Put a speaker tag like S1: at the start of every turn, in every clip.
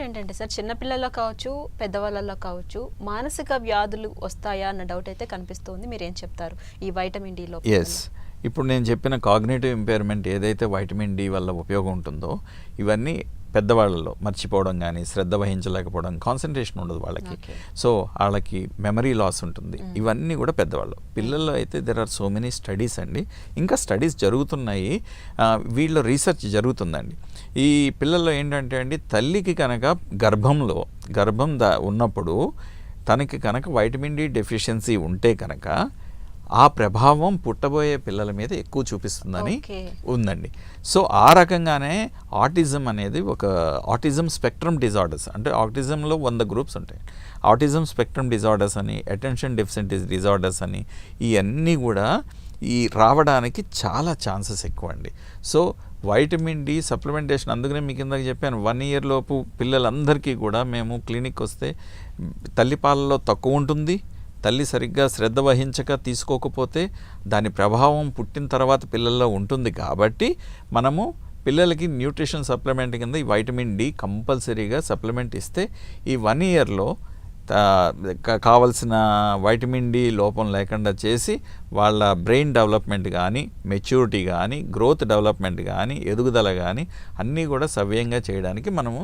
S1: ఏంటంటే సార్, చిన్నపిల్లల్లో కావచ్చు, పెద్దవాళ్ళలో కావచ్చు, మానసిక వ్యాధులు వస్తాయా అన్న డౌట్ అయితే కనిపిస్తుంది. మీరేం చెప్తారు ఈ వైటమిన్ డి లోపం?
S2: ఎస్, ఇప్పుడు నేను చెప్పిన కాగ్నేటివ్ ఇంపైర్మెంట్ ఏదైతే వైటమిన్ డి వల్ల ఉపయోగం ఉంటుందో, ఇవన్నీ పెద్దవాళ్ళలో మర్చిపోవడం కానీ, శ్రద్ధ వహించలేకపోవడం, కాన్సన్ట్రేషన్ ఉండదు వాళ్ళకి. సో వాళ్ళకి మెమరీ లాస్ ఉంటుంది. ఇవన్నీ కూడా పెద్దవాళ్ళు. పిల్లల్లో అయితే there are so many studies అండి, ఇంకా స్టడీస్ జరుగుతున్నాయి, వీళ్ళ రీసెర్చ్ జరుగుతుందండి. ఈ పిల్లల్లో ఏంటంటే అండి, తల్లికి కనుక గర్భం ఉన్నప్పుడు తనకి కనుక వైటమిన్ డి డెఫిషియన్సీ ఉంటే కనుక ఆ ప్రభావం పుట్టబోయే పిల్లల మీద ఎక్కువ చూపిస్తుందని ఉందండి. సో ఆ రకంగానే ఆటిజం అనేది ఒక ఆటిజం స్పెక్ట్రమ్ డిజార్డర్స్, అంటే ఆటిజంలో 100 గ్రూప్స్ ఉంటాయి. ఆటిజం స్పెక్ట్రమ్ డిజార్డర్స్ అని, అటెన్షన్ డెఫిసిట్ డిజార్డర్స్ అని, ఇవన్నీ కూడా ఈ రావడానికి చాలా ఛాన్సెస్ ఎక్కువ అండి. సో వైటమిన్ డి సప్లిమెంటేషన్, అందుకనే మీకు ఇందాక చెప్పాను, 1 year లోపు పిల్లలందరికీ కూడా మేము క్లినిక్ వస్తే తల్లిపాలలో తక్కువ ఉంటుంది, తల్లి సరిగ్గా శ్రద్ధ వహించక తీసుకోకపోతే దాని ప్రభావం పుట్టిన తర్వాత పిల్లల్లో ఉంటుంది. కాబట్టి మనము పిల్లలకి న్యూట్రిషన్ సప్లిమెంట్ కింద ఈ వైటమిన్ డి కంపల్సరీగా సప్లిమెంట్ ఇస్తే ఈ 1 yearలో కావలసిన వైటమిన్ డి లోపం లేకుండా చేసి వాళ్ళ బ్రెయిన్ డెవలప్మెంట్ కానీ, మెచ్యూరిటీ కానీ, గ్రోత్ డెవలప్మెంట్ కానీ, ఎదుగుదల కానీ అన్నీ కూడా సవ్యంగా చేయడానికి మనము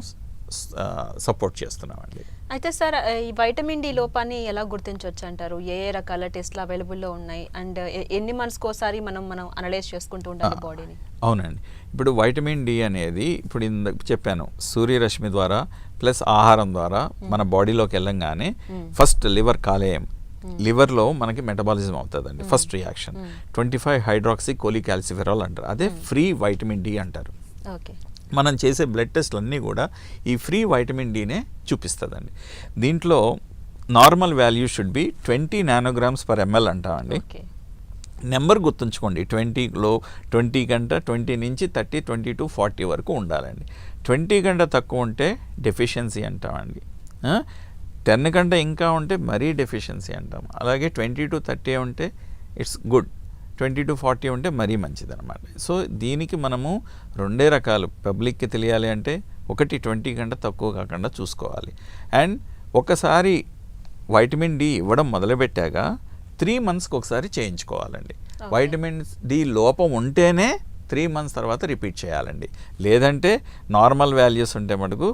S2: సపోర్ట్ చేస్తున్నామండి.
S1: అయితే సార్, ఈ వైటమిన్ డి లోపాన్ని ఎలా గుర్తించవచ్చు అంటారు? ఏ రకాల టెస్ట్లు అవైలబుల్లో ఉన్నాయి? అండ్ ఎన్ని మంత్స్కి ఒకసారి మనం అనలైజ్ చేసుకుంటూ ఉండాలి బాడీని?
S2: అవునండి, ఇప్పుడు వైటమిన్ డి అనేది ఇప్పుడు చెప్పాను, సూర్యరశ్మి ద్వారా ప్లస్ ఆహారం ద్వారా మన బాడీలోకి వెళ్ళంగానే ఫస్ట్ లివర్ కాలేయం, లివర్లో మనకి మెటబాలిజం అవుతుందండి. ఫస్ట్ రియాక్షన్ 25 హైడ్రాక్సీ కోలికాల్సిఫెరాల్ అంటారు, అదే ఫ్రీ వైటమిన్ డి అంటారు.
S1: ఓకే,
S2: మనం చేసే బ్లడ్ టెస్ట్లు అన్నీ కూడా ఈ ఫ్రీ వైటమిన్ డినే చూపిస్తుందండి. దీంట్లో normal value should be 20 nanograms per ml అంటామండి. నెంబర్ గుర్తుంచుకోండి, 20 కంటే 20 నుంచి 30, 20 to 40 వరకు ఉండాలండి. 20 కంటే తక్కువ ఉంటే డెఫిషియన్సీ అంటామండి. 10 కంటే ఇంకా ఉంటే మరీ డెఫిషియన్సీ అంటాం. అలాగే 20 to 30 ఉంటే ఇట్స్ గుడ్, 20 to 40 ఉంటే మరీ మంచిది అనమాట. సో దీనికి మనము 2 రకాలు పబ్లిక్కి తెలియాలి అంటే, ఒకటి 20 కంటే తక్కువ కాకుండా చూసుకోవాలి. అండ్ ఒకసారి వైటమిన్ డి ఇవ్వడం మొదలుపెట్టాక 3 monthsకి ఒకసారి చేయించుకోవాలండి. వైటమిన్ డి లోపం ఉంటేనే 3 months తర్వాత రిపీట్ చేయాలండి. లేదంటే నార్మల్ వాల్యూస్ ఉంటే మటుకు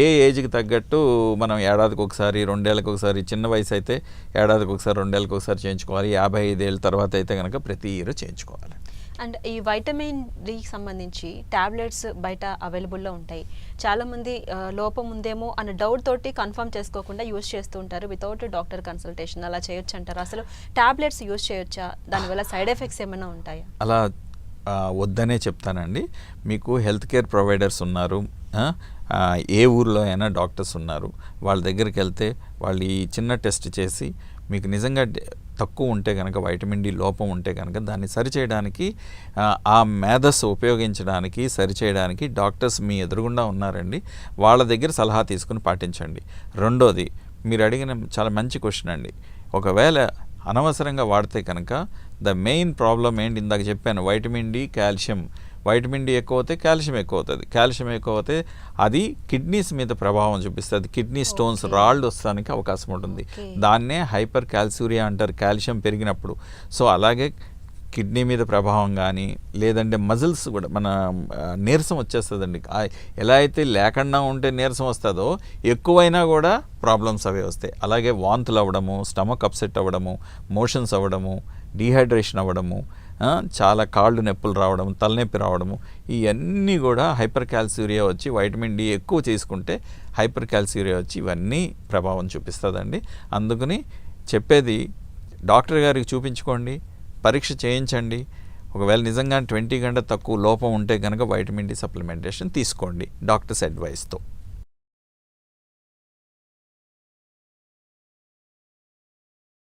S2: ఏ ఏజ్కి తగ్గట్టు మనం ఏడాదికి ఒకసారి, 2 ఏళ్ళకి ఒకసారి, చిన్న వయసు అయితే ఏడాదికి ఒకసారి, 2 ఏళ్ళకి ఒకసారి చేయించుకోవాలి. 55 ఏళ్ళ తర్వాత అయితే కనుక ప్రతి ఇయర్ చేయించుకోవాలి.
S1: అండ్ ఈ వైటమిన్ డికి సంబంధించి టాబ్లెట్స్ బయట అవైలబుల్లో ఉంటాయి. చాలామంది లోపం ఉందేమో అన్న డౌట్ తోటి కన్ఫర్మ్ చేసుకోకుండా యూజ్ చేస్తూ ఉంటారు వితౌట్ డాక్టర్ కన్సల్టేషన్. అలా చేయొచ్చు అంటారు? అసలు టాబ్లెట్స్ యూజ్ చేయొచ్చా? దానివల్ల సైడ్ ఎఫెక్ట్స్ ఏమైనా ఉంటాయా?
S2: అలా వద్దనే చెప్తానండి. మీకు హెల్త్ కేర్ ప్రొవైడర్స్ ఉన్నారు, ఏ ఊర్లో అయినా డాక్టర్స్ ఉన్నారు. వాళ్ళ దగ్గరికి వెళ్తే వాళ్ళు ఈ చిన్న టెస్ట్ చేసి మీకు నిజంగా తక్కువ ఉంటే కనుక, వైటమిన్ డి లోపం ఉంటే కనుక దాన్ని సరిచేయడానికి, ఆ మేధస్సు ఉపయోగించడానికి, సరిచేయడానికి డాక్టర్స్ మీ ఎదురుగుండా ఉన్నారండి. వాళ్ళ దగ్గర సలహా తీసుకుని పాటించండి. రెండోది, మీరు అడిగిన చాలా మంచి క్వశ్చన్ అండి. ఒకవేళ అనవసరంగా వాడితే కనుక ద మెయిన్ ప్రాబ్లం ఏంటి, ఇందాక చెప్పాను, vitamin D, calcium. Vitamin D ఎక్కువ అవుతే కాల్షియం ఎక్కువ అవుతుంది, కాల్షియం ఎక్కువ అవుతే అది కిడ్నీస్ మీద ప్రభావం చూపిస్తుంది. కిడ్నీ స్టోన్స్, రాళ్ళు వస్తానికి అవకాశం ఉంటుంది. దాన్నే హైపర్ కాల్సూరియా అంటారు, కాల్షియం పెరిగినప్పుడు. సో అలాగే కిడ్నీ మీద ప్రభావం కానీ, లేదంటే మజిల్స్ కూడా, మన నీరసం వచ్చేస్తుందండి. ఎలా అయితే లేకుండా ఉంటే నీరసం వస్తుందో, ఎక్కువైనా కూడా ప్రాబ్లమ్స్ అవే వస్తాయి. అలాగే వాంతులు అవ్వడము, స్టమక్ అప్సెట్ అవ్వడము, మోషన్స్ అవ్వడము, డీహైడ్రేషన్ అవ్వడము, చాలా కాళ్ళు నొప్పులు రావడం, తలనొప్పి రావడము, ఇవన్నీ కూడా హైపర్ కాల్సూరియా వచ్చి, వైటమిన్ డి ఎక్కువ తీసుకుంటే హైపర్ కాల్సూరియా వచ్చి ఇవన్నీ ప్రభావం చూపిస్తుందండి. అందుకని చెప్పేది, డాక్టర్ గారికి చూపించుకోండి, పరీక్ష చేయించండి. ఒకవేళ నిజంగా 20 కంటే తక్కువ లోపం ఉంటే కనుక వైటమిన్ డి సప్లిమెంటేషన్ తీసుకోండి డాక్టర్స్ అడ్వైస్తో.